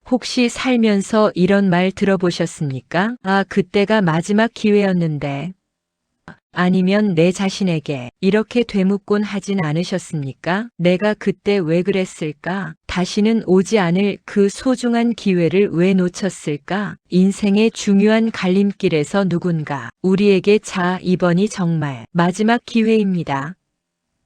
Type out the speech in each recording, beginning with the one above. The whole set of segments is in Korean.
혹시 살면서 이런 말 들어보셨습니까? 아, 그때가 마지막 기회였는데. 아니면 내 자신에게 이렇게 되묻곤 하진 않으셨습니까? 내가 그때 왜 그랬을까? 다시는 오지 않을 그 소중한 기회를 왜 놓쳤을까? 인생의 중요한 갈림길에서 누군가 우리에게 자, 이번이 정말 마지막 기회입니다.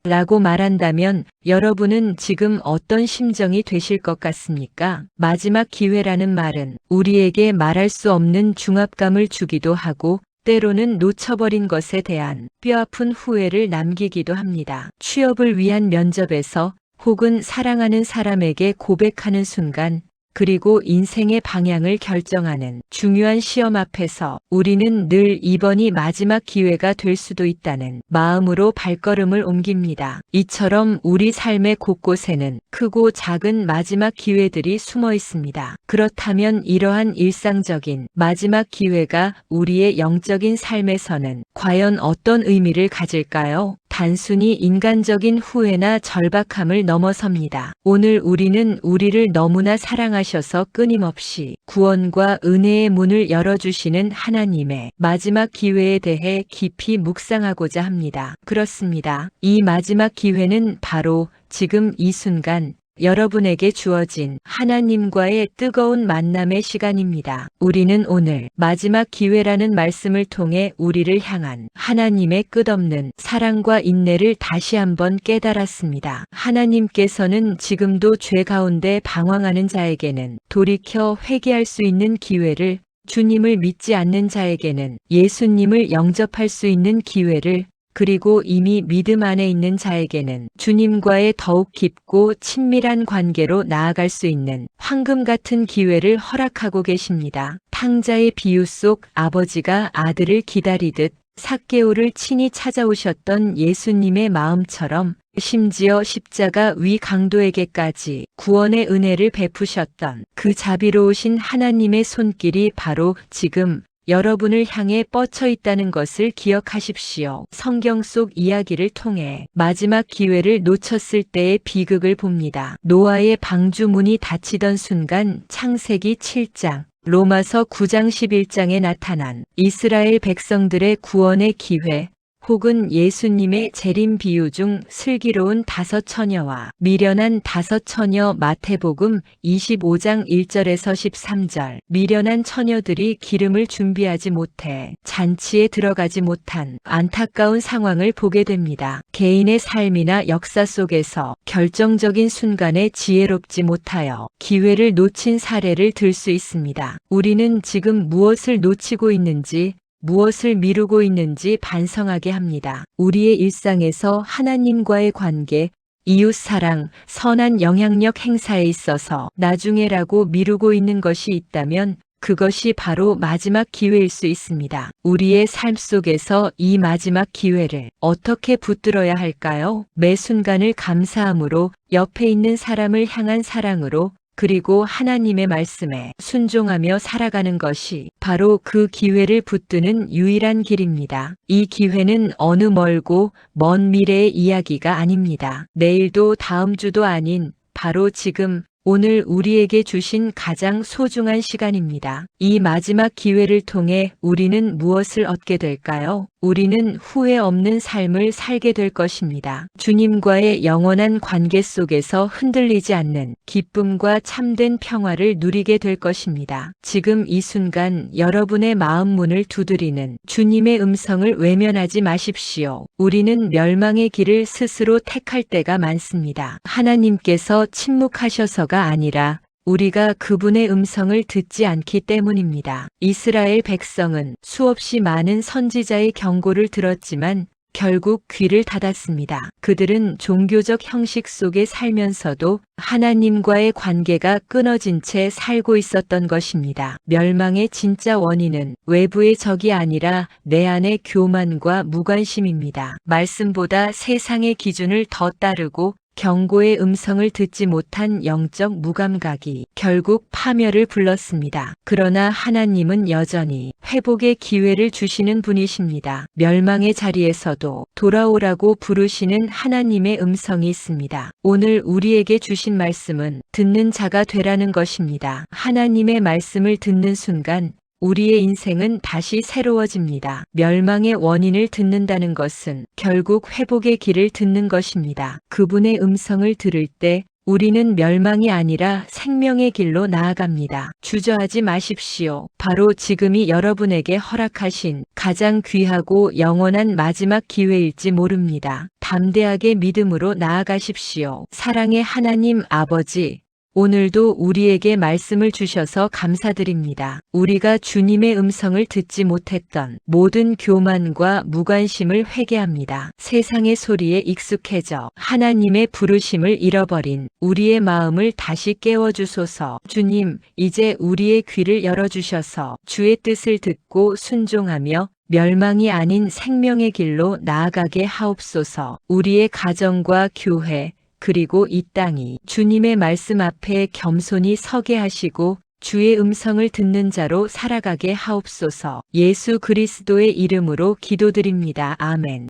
라고 말한다면 여러분은 지금 어떤 심정이 되실 것 같습니까? 마지막 기회라는 말은 우리에게 말할 수 없는 중압감을 주기도 하고 때로는 놓쳐버린 것에 대한 뼈아픈 후회를 남기기도 합니다. 취업을 위한 면접에서 혹은 사랑하는 사람에게 고백하는 순간, 그리고 인생의 방향을 결정하는 중요한 시험 앞에서 우리는 늘 이번이 마지막 기회가 될 수도 있다는 마음으로 발걸음을 옮깁니다. 이처럼 우리 삶의 곳곳에는 크고 작은 마지막 기회들이 숨어 있습니다. 그렇다면 이러한 일상적인 마지막 기회가 우리의 영적인 삶에서는 과연 어떤 의미를 가질까요? 단순히 인간적인 후회나 절박함을 넘어섭니다. 오늘 우리는 우리를 너무나 사랑하셔서 끊임없이 구원과 은혜의 문을 열어주시는 하나님의 마지막 기회에 대해 깊이 묵상하고자 합니다. 그렇습니다. 이 마지막 기회는 바로 지금 이 순간 여러분에게 주어진 하나님과의 뜨거운 만남의 시간입니다. 우리는 오늘 마지막 기회라는 말씀을 통해 우리를 향한 하나님의 끝없는 사랑과 인내를 다시 한번 깨달았습니다. 하나님께서는 지금도 죄 가운데 방황하는 자에게는 돌이켜 회개할 수 있는 기회를, 주님을 믿지 않는 자에게는 예수님을 영접할 수 있는 기회를, 그리고 이미 믿음 안에 있는 자에게는 주님과의 더욱 깊고 친밀한 관계로 나아갈 수 있는 황금 같은 기회를 허락하고 계십니다. 탕자의 비유 속 아버지가 아들을 기다리듯 삭개오를 친히 찾아오셨던 예수님의 마음처럼 심지어 십자가 위 강도에게까지 구원의 은혜를 베푸셨던 그 자비로우신 하나님의 손길이 바로 지금 여러분을 향해 뻗쳐 있다는 것을 기억하십시오. 성경 속 이야기를 통해 마지막 기회를 놓쳤을 때의 비극을 봅니다. 노아의 방주문이 닫히던 순간 창세기 7장, 로마서 9장 11장에 나타난 이스라엘 백성들의 구원의 기회, 혹은 예수님의 재림 비유 중 슬기로운 5 처녀와 미련한 5 처녀, 마태복음 25장 1절에서 13절. 미련한 처녀들이 기름을 준비하지 못해 잔치에 들어가지 못한 안타까운 상황을 보게 됩니다. 개인의 삶이나 역사 속에서 결정적인 순간에 지혜롭지 못하여 기회를 놓친 사례를 들 수 있습니다. 우리는 지금 무엇을 놓치고 있는지, 무엇을 미루고 있는지 반성하게 합니다. 우리의 일상에서 하나님과의 관계, 이웃사랑, 선한 영향력 행사에 있어서 나중에라고 미루고 있는 것이 있다면 그것이 바로 마지막 기회일 수 있습니다. 우리의 삶 속에서 이 마지막 기회를 어떻게 붙들어야 할까요? 매 순간을 감사함으로, 옆에 있는 사람을 향한 사랑으로, 그리고 하나님의 말씀에 순종하며 살아가는 것이 바로 그 기회를 붙드는 유일한 길입니다. 이 기회는 어느 멀고 먼 미래의 이야기가 아닙니다. 내일도 다음 주도 아닌 바로 지금, 오늘 우리에게 주신 가장 소중한 시간입니다. 이 마지막 기회를 통해 우리는 무엇을 얻게 될까요? 우리는 후회 없는 삶을 살게 될 것입니다. 주님과의 영원한 관계 속에서 흔들리지 않는 기쁨과 참된 평화를 누리게 될 것입니다. 지금 이 순간 여러분의 마음 문을 두드리는 주님의 음성을 외면하지 마십시오. 우리는 멸망의 길을 스스로 택할 때가 많습니다. 하나님께서 침묵하셔서가 아니라 우리가 그분의 음성을 듣지 않기 때문입니다. 이스라엘 백성은 수없이 많은 선지자의 경고를 들었지만 결국 귀를 닫았습니다. 그들은 종교적 형식 속에 살면서도 하나님과의 관계가 끊어진 채 살고 있었던 것입니다. 멸망의 진짜 원인은 외부의 적이 아니라 내 안의 교만과 무관심입니다. 말씀보다 세상의 기준을 더 따르고 경고의 음성을 듣지 못한 영적 무감각이 결국 파멸을 불렀습니다. 그러나 하나님은 여전히 회복의 기회를 주시는 분이십니다. 멸망의 자리에서도 돌아오라고 부르시는 하나님의 음성이 있습니다. 오늘 우리에게 주신 말씀은 듣는 자가 되라는 것입니다. 하나님의 말씀을 듣는 순간 우리의 인생은 다시 새로워집니다. 멸망의 원인을 듣는다는 것은 결국 회복의 길을 듣는 것입니다. 그분의 음성을 들을 때 우리는 멸망이 아니라 생명의 길로 나아갑니다. 주저하지 마십시오. 바로 지금이 여러분에게 허락하신 가장 귀하고 영원한 마지막 기회일지 모릅니다. 담대하게 믿음으로 나아가십시오. 사랑의 하나님 아버지, 오늘도 우리에게 말씀을 주셔서 감사드립니다. 우리가 주님의 음성을 듣지 못했던 모든 교만과 무관심을 회개합니다. 세상의 소리에 익숙해져 하나님의 부르심을 잃어버린 우리의 마음을 다시 깨워주소서. 주님, 이제 우리의 귀를 열어주셔서 주의 뜻을 듣고 순종하며 멸망이 아닌 생명의 길로 나아가게 하옵소서. 우리의 가정과 교회, 그리고 이 땅이 주님의 말씀 앞에 겸손히 서게 하시고 주의 음성을 듣는 자로 살아가게 하옵소서. 예수 그리스도의 이름으로 기도드립니다. 아멘.